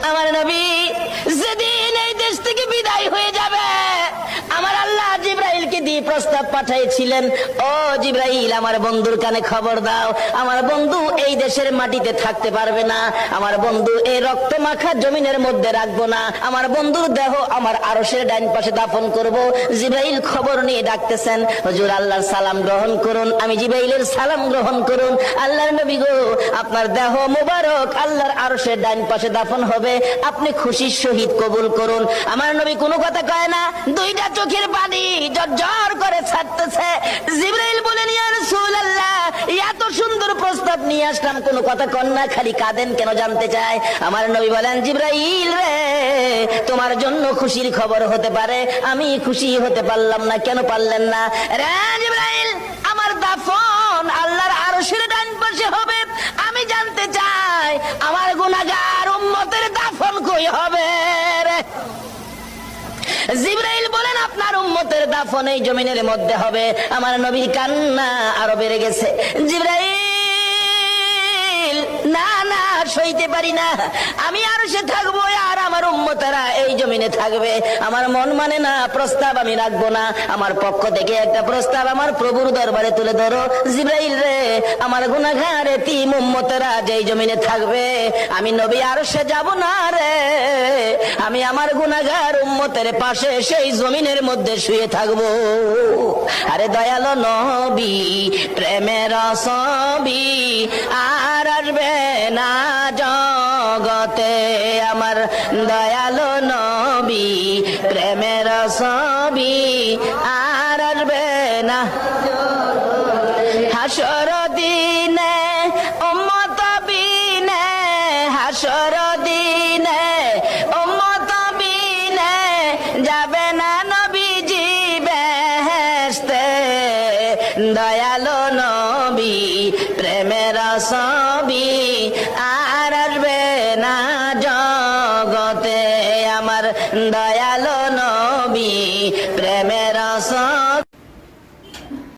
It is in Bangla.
আমার নবী যেদিন এই দেশ থেকে বিদায় হয়ে যাবে, আমার আল্লাহ জিবরাইলকে দিয়ে প্রস্তাব পাঠিয়েছিলেন, ও জিবরাইল, আমার বন্ধুর কানে খবর দাও, আমার বন্ধু এই দেশের মাটিতে থাকতে পারবে না, আমার বন্ধু এই রক্ত মাখা জমিনের মধ্যে রাখবো না, আমার বন্ধুর দেহ আমার আরশের ডাইন পাশে দাফন করব। জিবরাইল খবর নিয়ে ডাকতেছেন, হুজুর আল্লাহর সালাম গ্রহণ করুন। আমি জিবরাইলের সালাম গ্রহণ করুন। আল্লাহর নবী গো, আপনার দেহ মুবারক আল্লাহর আরশের ডাইন পাশে দাফন হবে, আপনি খুশির সহিত কবুল করুন। আমার নবী কোনো কথা কয় না, দুইটা চোখের পানি ঝরঝর করে ছাড়তেছে। জিবরাইল বলেন, ইয়া রাসূলুল্লাহ, এত সুন্দর প্রস্তাব নিয়ে আসলাম, কোনো কথা কন না, খালি কাঁদেন কেন জানতে চায়। আমার নবী বলেন, জিবরাইল রে, তোমার জন্য খুশির খবর হতে পারে, আমি খুশি হতে পারলাম না। কেন পারলেন না? রে জিবরাইল, আমার দাফন আল্লাহর আরশের ডান পাশে হবে, আমি জানতে চাই আমার গুনাহগার উম্মতের দাফন কই হবে রে? জিবরাইল বলেন, আপনার উম্মতের দাফন এই জমিনের মধ্যে হবে। আমার নবীর কান্না আরো বেড়ে গেছে। জিবরাইল, না না, সইতে পারি না, আমি আর সে থাকবো আর আমার উম্মতেরা এই জমিনে থাকবে। আমার মন মানে না, প্রস্তাব আমি রাখবো না। আমার পক্ষ থেকে একটা প্রস্তাব আমার প্রভুর দরবারে তুলে ধরো। জিবরাইল রে, আমার গুনাহগার এতিম উম্মতেরা যেই জমিনে থাকবে, আমি নবী আর সে যাব না রে, আমি আমার গুনাহগার উম্মতের পাশে সেই জমিনের মধ্যে শুয়ে থাকবো। আরে দয়ালো নবী, প্রেমের ছবি আর আসবে না জগতে, আমার দয়ালো নবী, প্রেমের ছবি আর আসবে না। হাসর দিনে উম্মত বিনে, হাসর দিনে উম্মত বিনে যাবে না নবীজি বেহেশতে। দয়ালো নবী, প্রেমের ছবি আর আসবে না জগতে, আমার দয়ালো নবী, প্রেমের